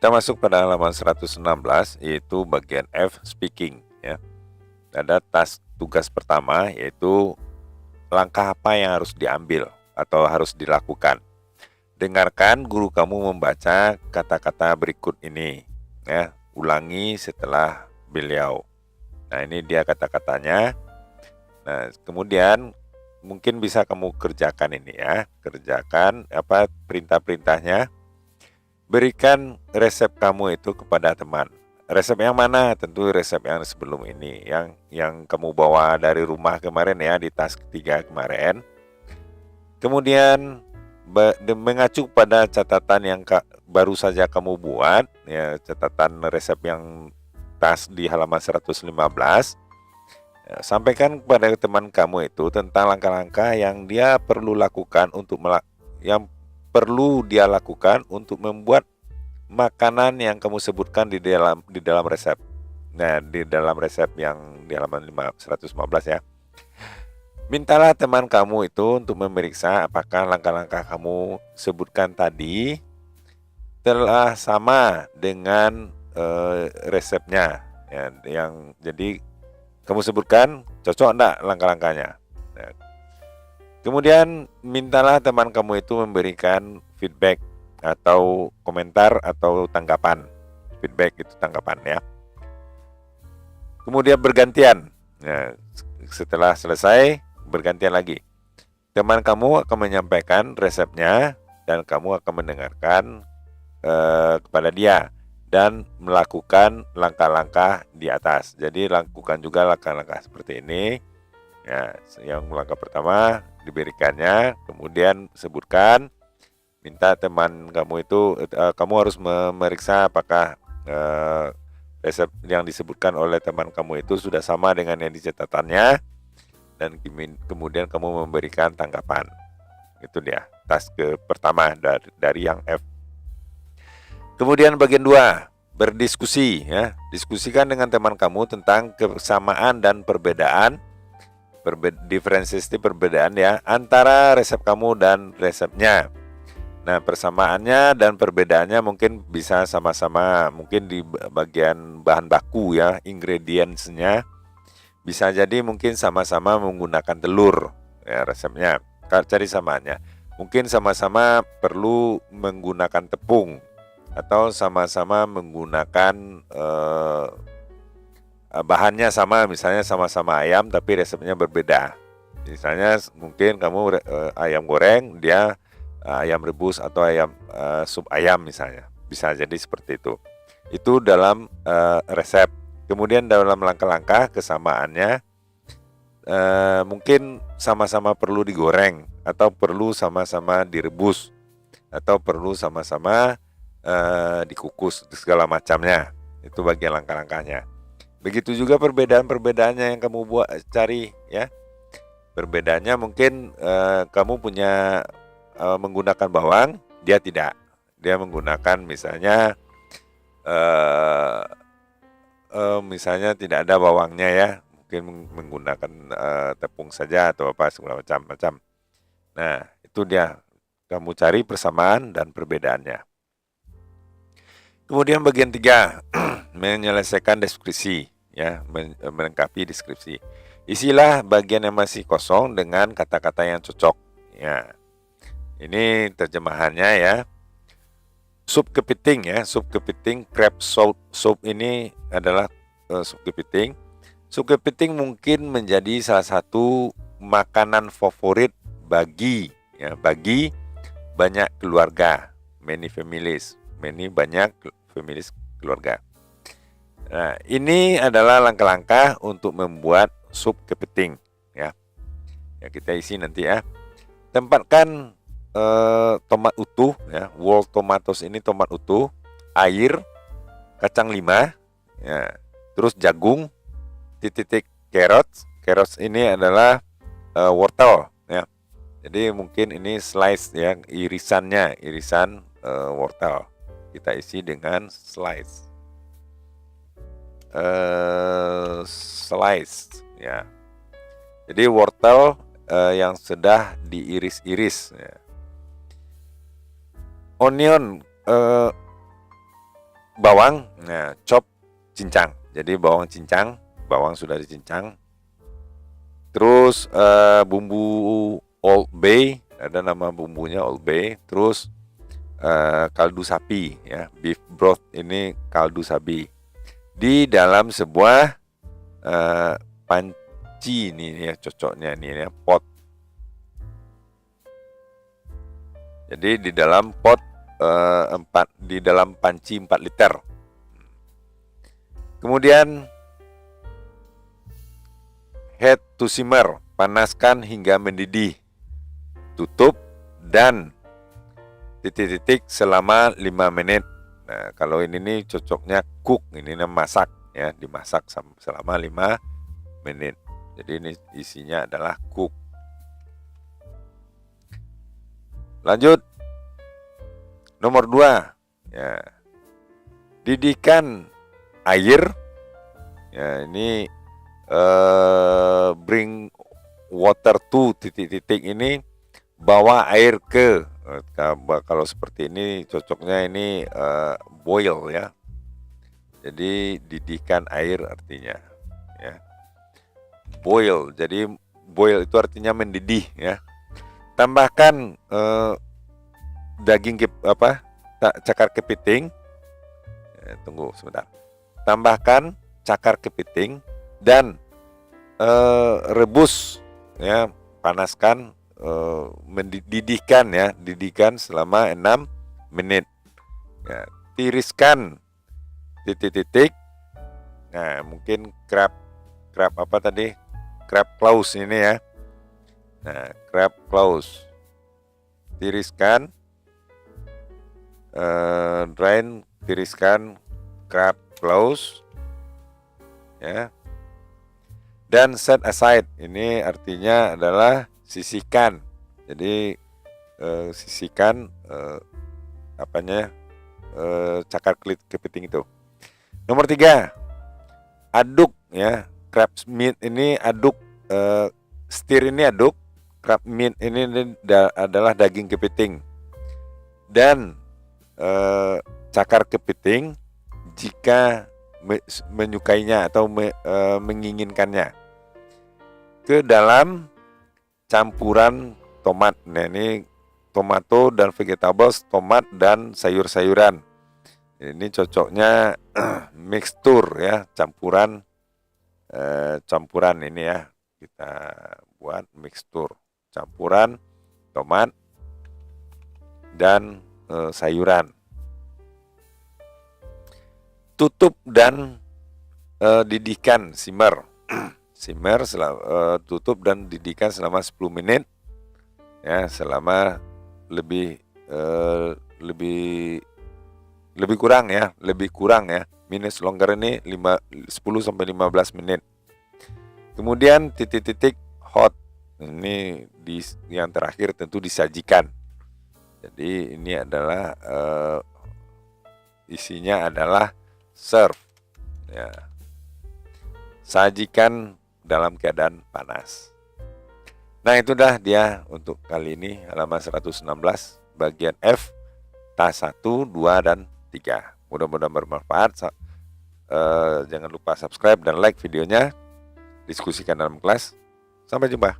Kita masuk pada halaman 116, yaitu bagian F, speaking ya. Ada tugas pertama, yaitu langkah apa yang harus diambil atau harus dilakukan. Dengarkan guru kamu membaca kata-kata berikut ini ya. Ulangi setelah beliau. Nah, ini dia kata-katanya. Nah, kemudian mungkin bisa kamu kerjakan ini ya. Kerjakan perintah-perintahnya. Berikan resep kamu itu kepada teman. Resep yang mana? Tentu resep yang sebelum ini, yang kamu bawa dari rumah kemarin ya, di tas ketiga kemarin. Kemudian mengacu pada catatan yang baru saja kamu buat ya, catatan resep yang tas di halaman 115. Sampaikan kepada teman kamu itu tentang langkah-langkah yang dia perlu lakukan untuk membuat makanan yang kamu sebutkan di dalam resep. Nah, di dalam resep yang di halaman 115 ya. Mintalah teman kamu itu untuk memeriksa apakah langkah-langkah kamu sebutkan tadi telah sama dengan resepnya ya, jadi kamu sebutkan cocok enggak langkah-langkahnya. Nah, kemudian mintalah teman kamu itu memberikan feedback atau komentar atau tanggapan. Feedback itu tanggapan ya. Kemudian bergantian. Nah, setelah selesai bergantian lagi. Teman kamu akan menyampaikan resepnya dan kamu akan mendengarkan kepada dia dan melakukan langkah-langkah di atas. Jadi lakukan juga langkah-langkah seperti ini. Ya, yang langkah pertama diberikannya, kemudian sebutkan, minta teman kamu itu, kamu harus memeriksa apakah resep yang disebutkan oleh teman kamu itu sudah sama dengan yang di catatannya, dan kemudian kamu memberikan tanggapan. Itu dia task pertama dari yang F. Kemudian bagian 2, berdiskusi ya. Diskusikan dengan teman kamu tentang kesamaan dan perbedaan, diferensiasi perbedaan ya, antara resep kamu dan resepnya. Nah, persamaannya dan perbedaannya mungkin bisa sama-sama, mungkin di bagian bahan baku ya, ingredientsnya. Bisa jadi mungkin sama-sama menggunakan telur ya resepnya. Cari samaannya. Mungkin sama-sama perlu menggunakan tepung, atau sama-sama menggunakan bahannya sama, misalnya sama-sama ayam tapi resepnya berbeda. Misalnya mungkin kamu ayam goreng, dia ayam rebus atau ayam sup ayam misalnya. Bisa jadi seperti itu. Itu dalam resep. Kemudian dalam langkah-langkah kesamaannya, mungkin sama-sama perlu digoreng, atau perlu sama-sama direbus, atau perlu sama-sama dikukus, segala macamnya. Itu bagian langkah-langkahnya. Begitu juga perbedaan-perbedaannya yang kamu cari ya. Perbedaannya mungkin kamu punya menggunakan bawang, dia tidak. Dia menggunakan misalnya misalnya tidak ada bawangnya ya, mungkin menggunakan tepung saja atau apa segala macam. Nah, itu dia, kamu cari persamaan dan perbedaannya. Kemudian bagian 3, menyelesaikan deskripsi ya, melengkapi deskripsi. Isilah bagian yang masih kosong dengan kata-kata yang cocok ya. Ini terjemahannya ya. Sup kepiting ya, sup kepiting, crab soup ini adalah sup kepiting. Sup kepiting mungkin menjadi salah satu makanan favorit bagi banyak keluarga, many families, banyak families keluarga. Nah, ini adalah langkah-langkah untuk membuat sup kepiting ya. Ya, kita isi nanti ya. Tempatkan tomat utuh ya, whole tomatoes ini tomat utuh, air, kacang 5 ya, terus jagung, titik carrots ini adalah wortel ya. Jadi mungkin ini slice ya, irisan wortel. Kita isi dengan slice ya. Jadi wortel yang sudah diiris-iris ya. Onion, bawang, nah chop cincang. Jadi bawang sudah dicincang. Terus bumbu Old Bay, ada nama bumbunya Old Bay. Terus kaldu sapi ya, beef broth ini kaldu sapi di dalam sebuah panci ini ya, cocoknya ini ya, pot. Jadi di dalam pot di dalam panci 4 liter. Kemudian head to simmer, panaskan hingga mendidih. Tutup dan titik-titik selama 5 menit. Nah, kalau ini nih cocoknya cook, ini masak ya, dimasak selama 5 menit. Jadi ini isinya adalah cook. Lanjut. Nomor 2 ya. Didihkan air. Ya, ini bring water to titik-titik ini, bawa air ke. Kalau seperti ini cocoknya ini boil ya. Jadi didihkan air artinya ya. Boil. Jadi boil itu artinya mendidih ya. Tambahkan daging cakar kepiting. Tunggu sebentar. Tambahkan cakar kepiting dan rebus ya, panaskan, mendidihkan ya, didihkan selama 6 menit. Ya, tiriskan titik-titik. Nah, mungkin crab apa tadi? Crab claws ini ya. Nah, crab claws. Tiriskan, drain, tiriskan crab claws ya. Dan set aside, ini artinya adalah sisihkan. Jadi sisihkan cakar kepiting itu. Nomor 3, aduk ya. Crab meat ini aduk, stir ini aduk. Crab meat ini adalah daging kepiting. Dan cakar kepiting jika menyukainya atau menginginkannya, ke dalam campuran tomat. Nah, ini tomato dan vegetables, tomat dan sayur-sayuran. Ini cocoknya mixture ya, campuran ini ya. Kita buat mixture, campuran tomat dan sayuran. Tutup dan didihkan, simmer. Simmer, tutup dan didihkan selama 10 menit ya, selama lebih kurang ya, minus longer ini 10 sampai 15 menit. Kemudian titik-titik hot, ini yang terakhir tentu disajikan. Jadi ini adalah isinya adalah serve ya. Sajikan dalam keadaan panas. Nah, itu dah dia untuk kali ini, halaman 116 bagian F, tas 1, 2 dan 3. Mudah-mudahan bermanfaat. Jangan lupa subscribe dan like videonya. Diskusikan dalam kelas. Sampai jumpa.